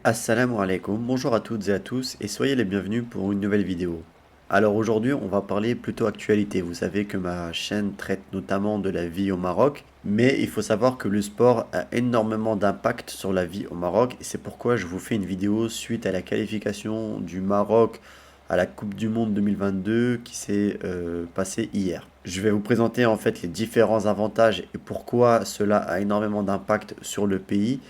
Assalamu alaikum, bonjour à toutes et à tous et soyez les bienvenus pour une nouvelle vidéo. Alors aujourd'hui on va parler plutôt actualité, vous savez que ma chaîne traite notamment de la vie au Maroc, mais il faut savoir que le sport a énormément d'impact sur la vie au Maroc et c'est pourquoi je vous fais une vidéo suite à la qualification du Maroc à la Coupe du Monde 2022 qui s'est passée hier. Je vais vous présenter en fait les différents avantages et pourquoi cela a énormément d'impact sur le pays,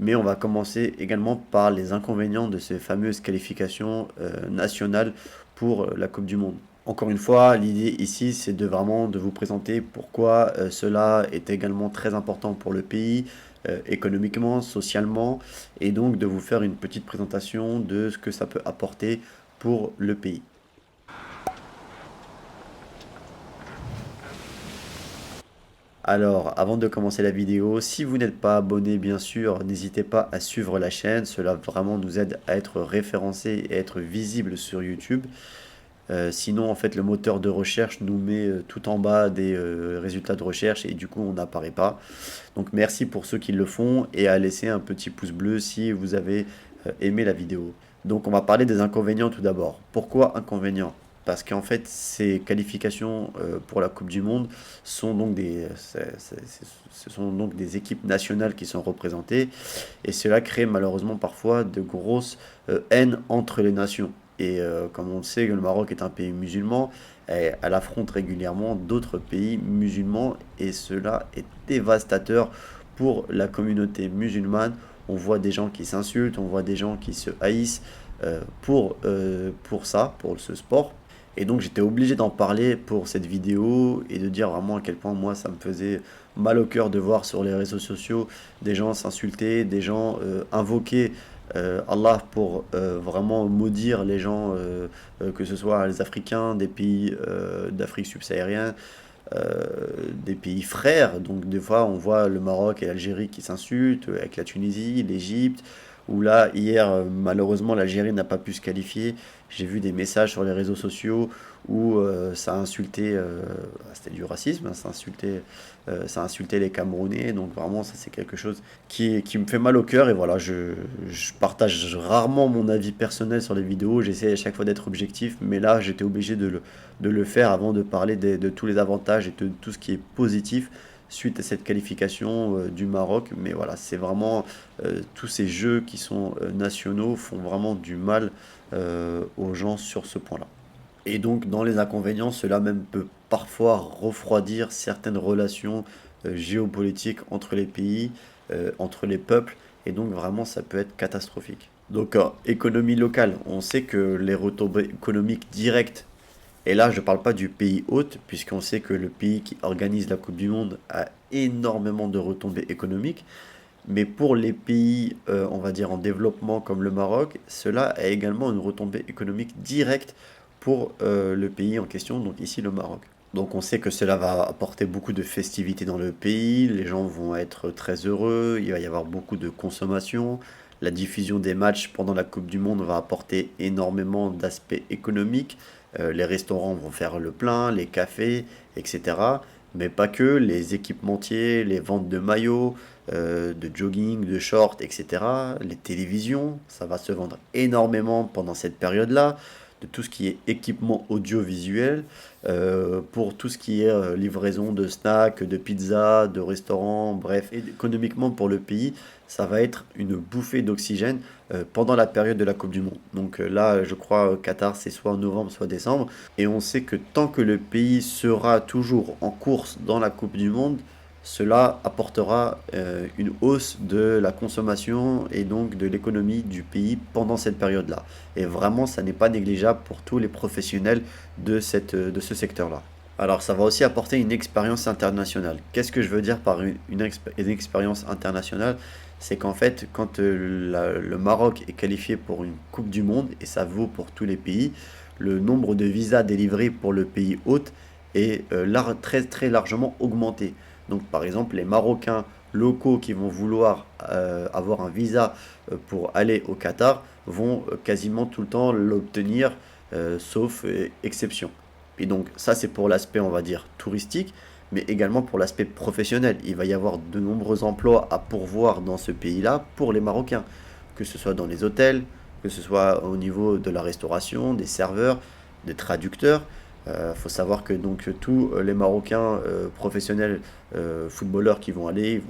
mais on va commencer également par les inconvénients de ces fameuses qualifications nationales pour la Coupe du Monde. Encore une fois, l'idée ici, c'est de vraiment de vous présenter pourquoi cela est également très important pour le pays, économiquement, socialement, et donc de vous faire une petite présentation de ce que ça peut apporter pour le pays. Alors, avant de commencer la vidéo, si vous n'êtes pas abonné, bien sûr, n'hésitez pas à suivre la chaîne. Cela vraiment nous aide à être référencé et être visible sur YouTube. Sinon, en fait, le moteur de recherche nous met tout en bas des résultats de recherche et du coup, on n'apparaît pas. Donc, merci pour ceux qui le font et à laisser un petit pouce bleu si vous avez aimé la vidéo. Donc, on va parler des inconvénients tout d'abord. Pourquoi inconvénients? Parce qu'en fait, ces qualifications pour la Coupe du Monde sont donc ce sont donc des équipes nationales qui sont représentées et cela crée malheureusement parfois de grosses haines entre les nations. Et comme on le sait, le Maroc est un pays musulman, et elle affronte régulièrement d'autres pays musulmans et cela est dévastateur pour la communauté musulmane. On voit des gens qui s'insultent, on voit des gens qui se haïssent pour ça, pour ce sport. Et donc j'étais obligé d'en parler pour cette vidéo et de dire vraiment à quel point moi ça me faisait mal au cœur de voir sur les réseaux sociaux des gens s'insulter, des gens invoquer Allah pour vraiment maudire les gens, que ce soit les Africains, des pays d'Afrique subsaharienne, des pays frères. Donc des fois on voit le Maroc et l'Algérie qui s'insultent, avec la Tunisie, l'Égypte, où là hier malheureusement l'Algérie n'a pas pu se qualifier. J'ai vu des messages sur les réseaux sociaux où ça a insulté, c'était du racisme, hein, ça a insulté les Camerounais. Donc vraiment ça c'est quelque chose qui me fait mal au cœur. Et voilà, je partage rarement mon avis personnel sur les vidéos, j'essaie à chaque fois d'être objectif, mais là j'étais obligé de le faire avant de parler de tous les avantages et de tout ce qui est positif suite à cette qualification du Maroc. Mais voilà, c'est vraiment tous ces jeux qui sont nationaux font vraiment du mal aux gens sur ce point-là. Et donc, dans les inconvénients, cela même peut parfois refroidir certaines relations géopolitiques entre les pays, entre les peuples, et donc vraiment ça peut être catastrophique. Donc, économie locale, on sait que les retombées économiques directes, et là je ne parle pas du pays hôte, puisqu'on sait que le pays qui organise la Coupe du Monde a énormément de retombées économiques, mais pour les pays, on va dire, en développement comme le Maroc, cela a également une retombée économique directe pour le pays en question, donc ici le Maroc. Donc on sait que cela va apporter beaucoup de festivités dans le pays, les gens vont être très heureux, il va y avoir beaucoup de consommation, la diffusion des matchs pendant la Coupe du Monde va apporter énormément d'aspects économiques, les restaurants vont faire le plein, les cafés, etc. Mais pas que, les équipementiers, les ventes de maillots, de jogging, de shorts, etc. Les télévisions, ça va se vendre énormément pendant cette période-là, de tout ce qui est équipement audiovisuel, pour tout ce qui est livraison de snacks, de pizzas, de restaurants, bref, et économiquement pour le pays, ça va être une bouffée d'oxygène pendant la période de la Coupe du Monde. Donc là, je crois, Qatar, c'est soit en novembre, soit décembre, et on sait que tant que le pays sera toujours en course dans la Coupe du Monde, cela apportera une hausse de la consommation et donc de l'économie du pays pendant cette période-là. Et vraiment, ça n'est pas négligeable pour tous les professionnels de ce secteur-là. Alors, ça va aussi apporter une expérience internationale. Qu'est-ce que je veux dire par une expérience internationale? C'est qu'en fait, quand le Maroc est qualifié pour une Coupe du Monde, et ça vaut pour tous les pays, le nombre de visas délivrés pour le pays hôte est très, très largement augmenté. Donc par exemple, les Marocains locaux qui vont vouloir avoir un visa pour aller au Qatar vont quasiment tout le temps l'obtenir, sauf exception. Et donc ça c'est pour l'aspect, on va dire, touristique, mais également pour l'aspect professionnel. Il va y avoir de nombreux emplois à pourvoir dans ce pays-là pour les Marocains, que ce soit dans les hôtels, que ce soit au niveau de la restauration, des serveurs, des traducteurs. Faut savoir que donc tous les Marocains professionnels footballeurs ils vont aller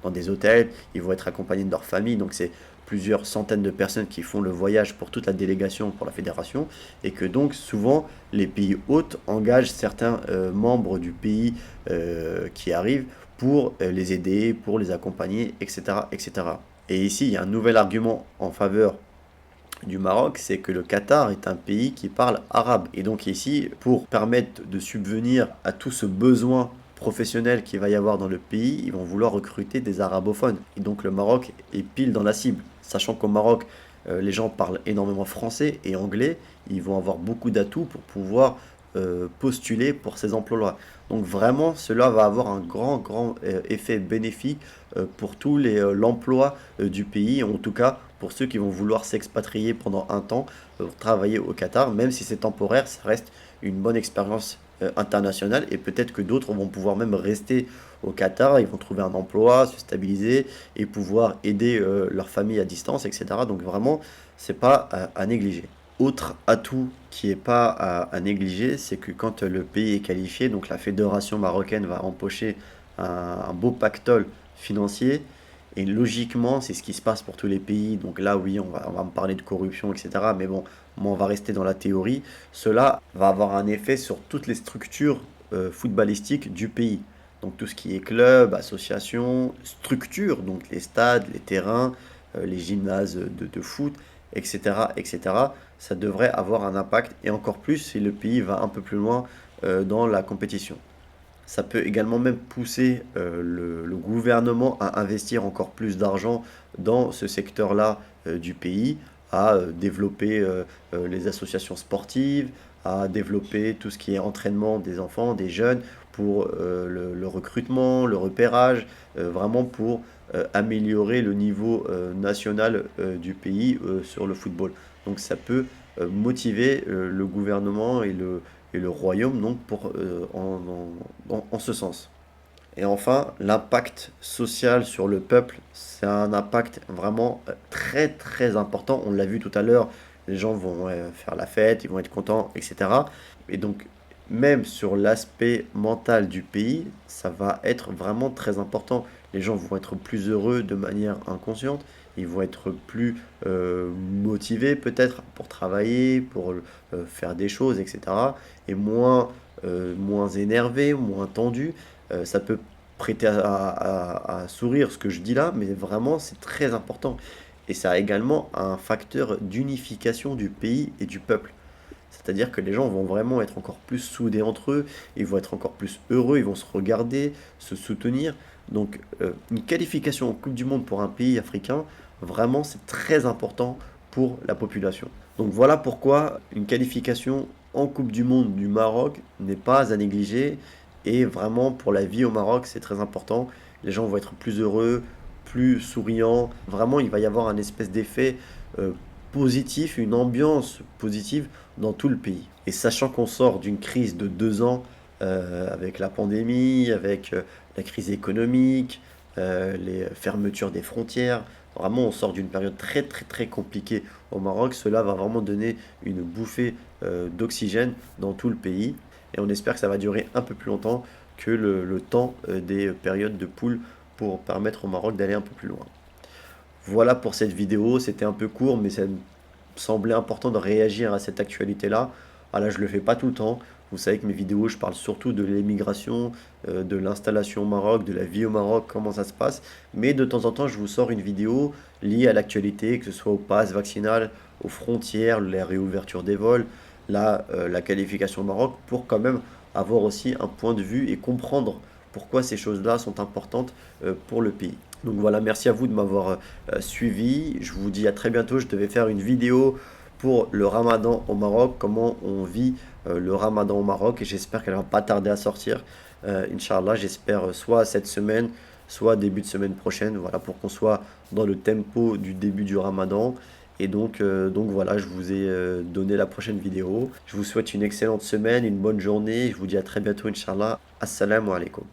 dans des hôtels, ils vont être accompagnés de leur famille, donc c'est plusieurs centaines de personnes qui font le voyage pour toute la délégation, pour la fédération, et que donc souvent les pays hôtes engagent certains membres du pays qui arrivent pour les aider, pour les accompagner, etc., etc. Et ici, il y a un nouvel argument en faveur du Maroc, c'est que le Qatar est un pays qui parle arabe. Et donc ici, pour permettre de subvenir à tout ce besoin professionnel qu'il va y avoir dans le pays, ils vont vouloir recruter des arabophones. Et donc le Maroc est pile dans la cible. Sachant qu'au Maroc, les gens parlent énormément français et anglais, ils vont avoir beaucoup d'atouts pour pouvoir postuler pour ces emplois-là. Donc vraiment, cela va avoir un grand effet bénéfique pour tous l'emploi du pays, en tout cas pour ceux qui vont vouloir s'expatrier pendant un temps, travailler au Qatar, même si c'est temporaire, ça reste une bonne expérience internationale et peut-être que d'autres vont pouvoir même rester au Qatar, ils vont trouver un emploi, se stabiliser et pouvoir aider leur famille à distance, etc. Donc vraiment, c'est pas à négliger. Autre atout qui n'est pas à négliger, c'est que quand le pays est qualifié, donc la fédération marocaine va empocher un beau pactole financier. Et logiquement, c'est ce qui se passe pour tous les pays. Donc là, oui, on va me parler de corruption, etc. Mais bon, moi, on va rester dans la théorie. Cela va avoir un effet sur toutes les structures footballistiques du pays. Donc tout ce qui est club, association, structure, donc les stades, les terrains, les gymnases de foot, etc., etc. Ça devrait avoir un impact et encore plus si le pays va un peu plus loin dans la compétition. Ça peut également même pousser le gouvernement à investir encore plus d'argent dans ce secteur-là du pays, à développer les associations sportives, à développer tout ce qui est entraînement des enfants, des jeunes, pour le recrutement, le repérage, vraiment pour améliorer le niveau national du pays sur le football. Donc ça peut motiver le gouvernement et le royaume donc pour, en ce sens. Et enfin, l'impact social sur le peuple, c'est un impact vraiment très important. On l'a vu tout à l'heure, les gens vont faire la fête, ils vont être contents, etc. Et donc, même sur l'aspect mental du pays, ça va être vraiment très important. Les gens vont être plus heureux de manière inconsciente, ils vont être plus motivés peut-être pour travailler, pour faire des choses, etc. Et moins énervés, moins tendus. Ça peut prêter à sourire ce que je dis là, mais vraiment c'est très important. Et ça a également un facteur d'unification du pays et du peuple. C'est-à-dire que les gens vont vraiment être encore plus soudés entre eux, ils vont être encore plus heureux, ils vont se regarder, se soutenir. Donc une qualification en Coupe du Monde pour un pays africain, vraiment c'est très important pour la population. Donc voilà pourquoi une qualification en Coupe du Monde du Maroc n'est pas à négliger. Et vraiment pour la vie au Maroc, c'est très important. Les gens vont être plus heureux, plus souriants. Vraiment, il va y avoir un espèce d'effet positif, une ambiance positive dans tout le pays. Et sachant qu'on sort d'une crise de 2 ans avec la pandémie, avec la crise économique, les fermetures des frontières, vraiment on sort d'une période très compliquée au Maroc. Cela va vraiment donner une bouffée d'oxygène dans tout le pays. Et on espère que ça va durer un peu plus longtemps que le temps des périodes de poule pour permettre au Maroc d'aller un peu plus loin. Voilà pour cette vidéo, c'était un peu court, mais ça me semblait important de réagir à cette actualité-là. Ah là, je le fais pas tout le temps. Vous savez que mes vidéos, je parle surtout de l'émigration, de l'installation au Maroc, de la vie au Maroc, comment ça se passe. Mais de temps en temps, je vous sors une vidéo liée à l'actualité, que ce soit au pass vaccinal, aux frontières, la réouverture des vols, la qualification au Maroc, pour quand même avoir aussi un point de vue et comprendre pourquoi ces choses-là sont importantes pour le pays. Donc voilà, merci à vous de m'avoir suivi. Je vous dis à très bientôt. Je devais faire une vidéo pour le Ramadan au Maroc, comment on vit le Ramadan au Maroc, et j'espère qu'elle va pas tarder à sortir. Inch'Allah, j'espère soit cette semaine, soit début de semaine prochaine, voilà, pour qu'on soit dans le tempo du début du Ramadan. Et donc voilà, je vous ai donné la prochaine vidéo. Je vous souhaite une excellente semaine, une bonne journée. Je vous dis à très bientôt, Inch'Allah. Assalamu alaikum.